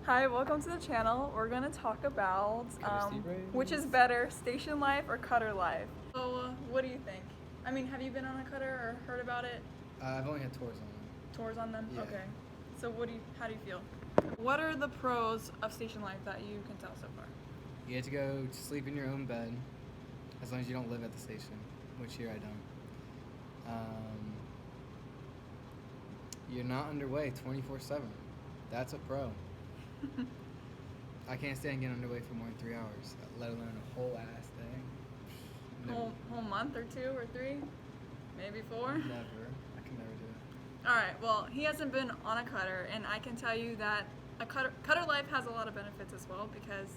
Hi, welcome to the channel. We're gonna talk about Reynolds. which is better, station life or cutter life. So, what do you think? I mean, have you been on a cutter or heard about it? I've only had tours on them. Tours on them? Yeah. Okay. So, how do you feel? What are the pros of station life that you can tell so far? You get to go to sleep in your own bed, as long as you don't live at the station, which here I don't. You're not underway 24/7. That's a pro. I can't stand getting underway for more than 3 hours, let alone a whole ass day. Whole month or 2 or 3? Maybe 4? Never. I can never do it. Alright, well, he hasn't been on a cutter, and I can tell you that a cutter life has a lot of benefits as well, because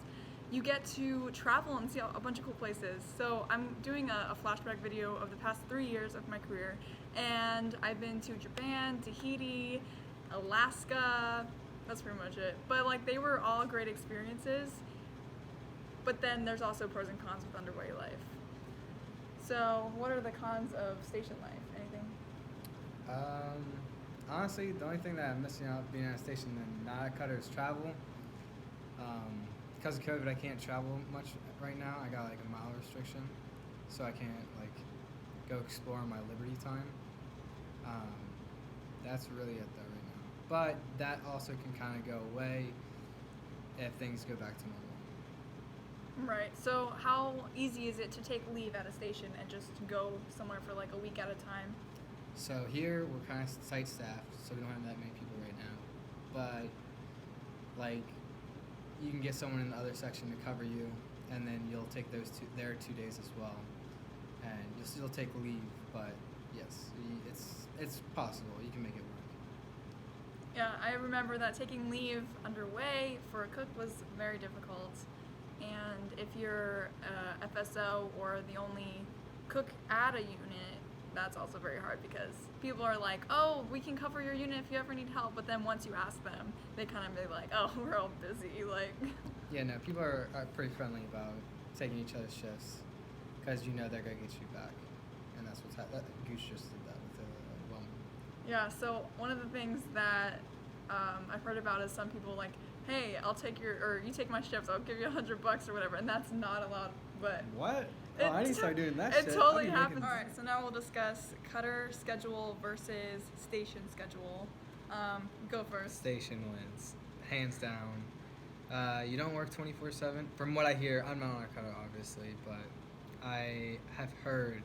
you get to travel and see a bunch of cool places. So I'm doing a flashback video of the past 3 years of my career, and I've been to Japan, Tahiti, Alaska. That's pretty much it. But like, they were all great experiences. But then there's also pros and cons with underway life. So what are the cons of station life? Anything? Honestly, the only thing that I'm missing out being at a station and not a cutter is travel. Because of COVID, I can't travel much right now. I got like a mile restriction, so I can't like go explore on my Liberty time. That's really it though right now. But that also can kind of go away if things go back to normal. Right. So how easy is it to take leave at a station and just go somewhere for like a week at a time? So here we're kind of site staffed, so we don't have that many people right now. But like, you can get someone in the other section to cover you, and then you'll take their 2 days as well, and you'll still take leave. But yes, it's possible. You can make it work. Yeah, I remember that taking leave underway for a cook was very difficult. And if you're a FSO or the only cook at a unit, that's also very hard, because people are like, oh, we can cover your unit if you ever need help. But then once you ask them, they kind of be like, oh, we're all busy. Like, Yeah, no, people are pretty friendly about taking each other's shifts, because you know they're going to get you back. And that's what's happened. Goose just did that with a woman. yeah, so one of the things that I've heard about is some people like, hey, you take my shifts, I'll give you $100 or whatever, and that's not allowed. But What? Oh, I need to start doing that shit. It totally happens. All right, so now we'll discuss cutter schedule versus station schedule. Go first. Station wins, hands down. You don't work 24/7. From what I hear, I'm not on a cutter, obviously, but I have heard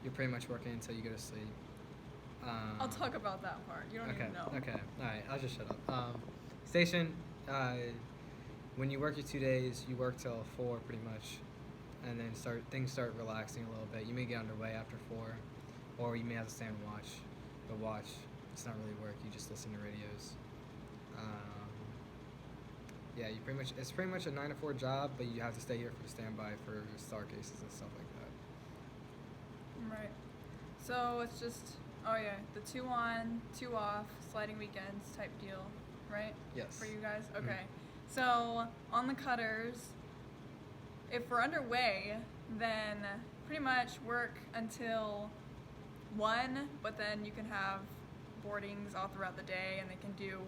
you're pretty much working until you go to sleep. I'll talk about that part. You don't even know. Okay. All right. I'll just shut up. Station. When you work your 2 days, you work till 4 pretty much, and then things start relaxing a little bit. You may get underway after 4, or you may have to stay and watch. But watch, it's not really work. You just listen to radios. Yeah, it's pretty much a 9 to 4 job, but you have to stay here for standby for star cases and stuff like that. Right. So it's just, the 2 on, 2 off, sliding weekends type deal, right? Yes. For you guys? Mm-hmm. Okay. So on the cutters, if we're underway, then pretty much work until 1, but then you can have boardings all throughout the day, and they can do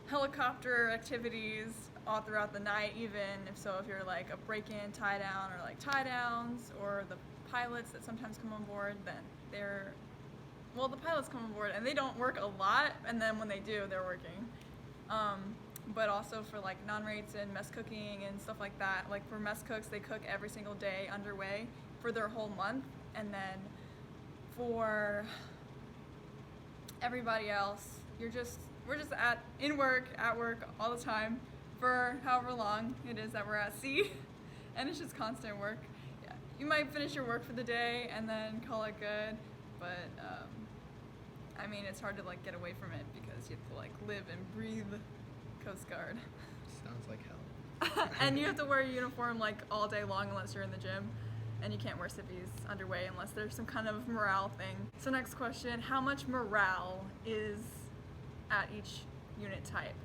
helicopter activities all throughout the night, even if you're like a break-in, tie down, or like tie downs, or the pilots that sometimes come on board, then the pilots come on board and they don't work a lot, and then when they do, they're working. But also for like non-rates and mess cooking and stuff like that. Like for mess cooks, they cook every single day underway for their whole month, and then for everybody else, we're just at work all the time for however long it is that we're at sea, and it's just constant work. Yeah, you might finish your work for the day and then call it good, but I mean, it's hard to like get away from it, because you have to like live and breathe Coast Guard. Sounds like hell. And you have to wear a uniform like all day long unless you're in the gym, and you can't wear civvies underway unless there's some kind of morale thing. So next question, how much morale is at each unit type?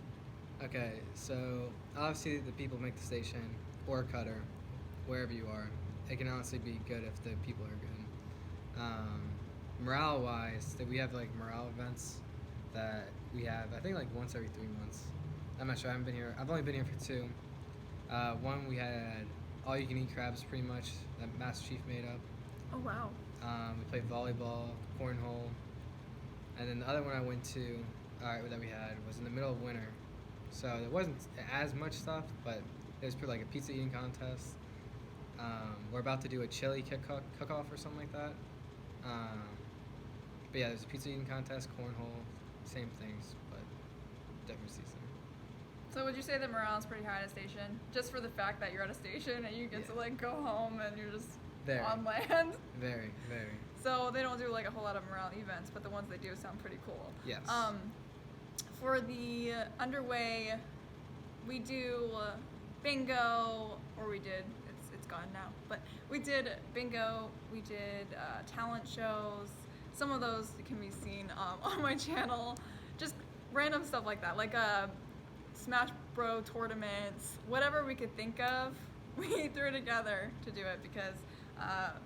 Okay, so obviously the people make the station or cutter, wherever you are. It can honestly be good if the people are good. Morale-wise, we have like morale events that we have, I think like once every 3 months. I'm not sure. I haven't been here. I've only been here for 2. One we had all-you-can-eat crabs, pretty much, that Master Chief made up. Oh wow. We played volleyball, cornhole, and then the other one I went to, that we had, was in the middle of winter, so there wasn't as much stuff, but it was like a pizza eating contest. We're about to do a chili cook-off or something like that. But yeah, there's a pizza eating contest, cornhole, same things, but different season. So would you say that morale is pretty high at a station? Just for the fact that you're at a station and you get to like go home and you're just on land? Very, very. So they don't do like a whole lot of morale events, but the ones they do sound pretty cool. Yes. For the underway, we do bingo, or we did, it's gone now, but we did bingo, we did talent shows. Some of those can be seen on my channel. Just random stuff like that, like Smash Bro tournaments, whatever we could think of, we threw together to do it because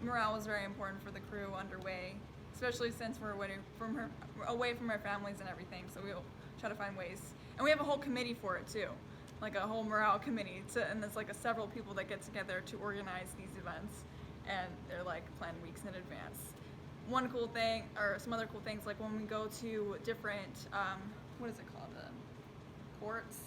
morale was very important for the crew underway, especially since we're away from our families and everything, so we'll try to find ways. And we have a whole committee for it too, like a whole morale committee, and there's like several people that get together to organize these events, and they're like planned weeks in advance. One cool thing, or some other cool things, like when we go to different, what is it called, ports?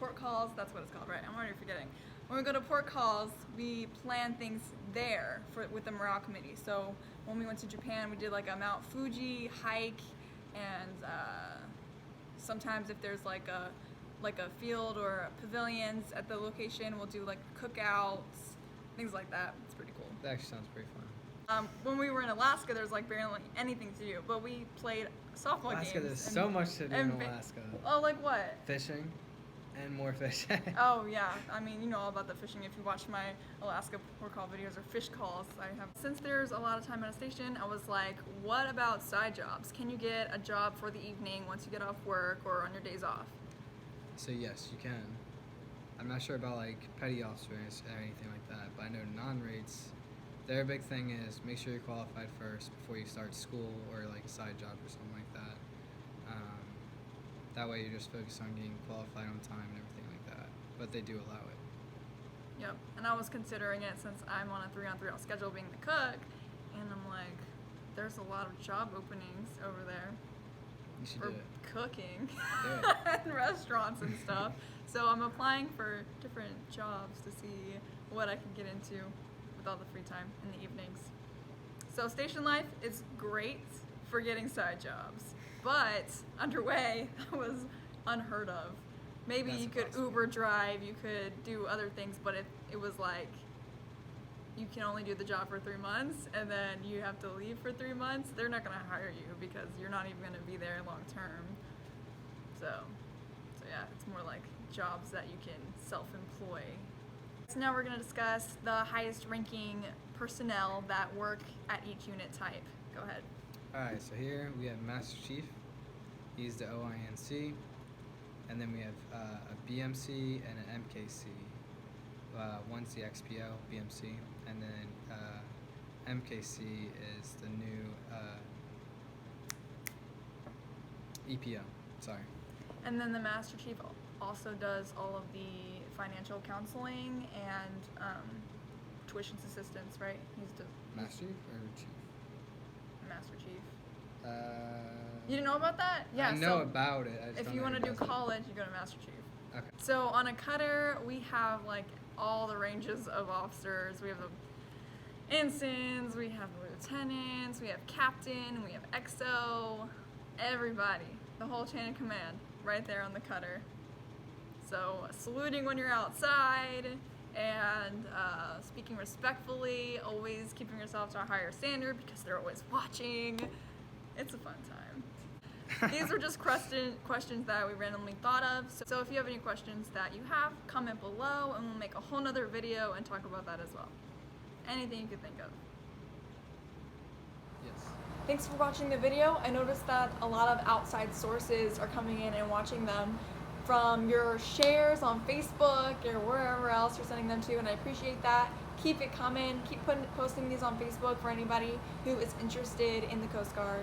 Port calls, that's what it's called, right? I'm already forgetting. When we go to port calls, we plan things there with the morale committee. So when we went to Japan, we did like a Mount Fuji hike, and sometimes if there's like a field or pavilions at the location, we'll do like cookouts, things like that. It's pretty cool. That actually sounds pretty fun. When we were in Alaska, there's like barely anything to do, but we played softball games. Alaska, there's so much to do in Alaska. Oh, like what? Fishing, and more fishing. Oh yeah, I mean, you know all about the fishing if you watch my Alaska port call videos or fish calls I have. Since there's a lot of time at a station, I was like, what about side jobs? Can you get a job for the evening once you get off work or on your days off? So yes, you can. I'm not sure about like petty officers or anything like that, but I know non-rates, their big thing is make sure you're qualified first before you start school or like a side job or something like that. That way you're just focused on getting qualified on time and everything like that. But they do allow it. Yep, and I was considering it since I'm on a 3-on-3 schedule being the cook, and I'm like, there's a lot of job openings over there You should for do it. cooking Do it. and restaurants and stuff. So I'm applying for different jobs to see what I can get into with all the free time in the evenings. So station life is great for getting side jobs, but underway, that was unheard of. Maybe That's you could impossible. Uber drive, you could do other things, but if it was like, you can only do the job for 3 months and then you have to leave for 3 months, they're not gonna hire you because you're not even gonna be there long term. So yeah, it's more like jobs that you can self-employ. So now we're gonna discuss the highest ranking personnel that work at each unit type. Go ahead. Alright, so here we have Master Chief. He's the OINC. And then we have a BMC and an MKC. One's the XPO, BMC, and then MKC is the new EPO. Sorry. And then the Master Chief also does all of the financial counseling and tuition assistance, right? He's the Master Chief or Chief? Master Chief. You You didn't know about that? Yeah. I know about it. I just If don't you know want to who do does it. college, you go to Master Chief. Okay. So on a cutter, we have like all the ranges of officers. We have the ensigns, we have the lieutenants, we have captain, we have XO, everybody, the whole chain of command right there on the cutter. So saluting when you're outside and speaking respectfully, always keeping yourself to a higher standard because they're always watching. It's a fun time. These were just questions that we randomly thought of. So if you have any questions that you have, comment below and we'll make a whole nother video and talk about that as well. Anything you could think of. Yes. Thanks for watching the video. I noticed that a lot of outside sources are coming in and watching them from your shares on Facebook or wherever else you're sending them to, and I appreciate that. Keep it coming. Keep posting these on Facebook for anybody who is interested in the Coast Guard.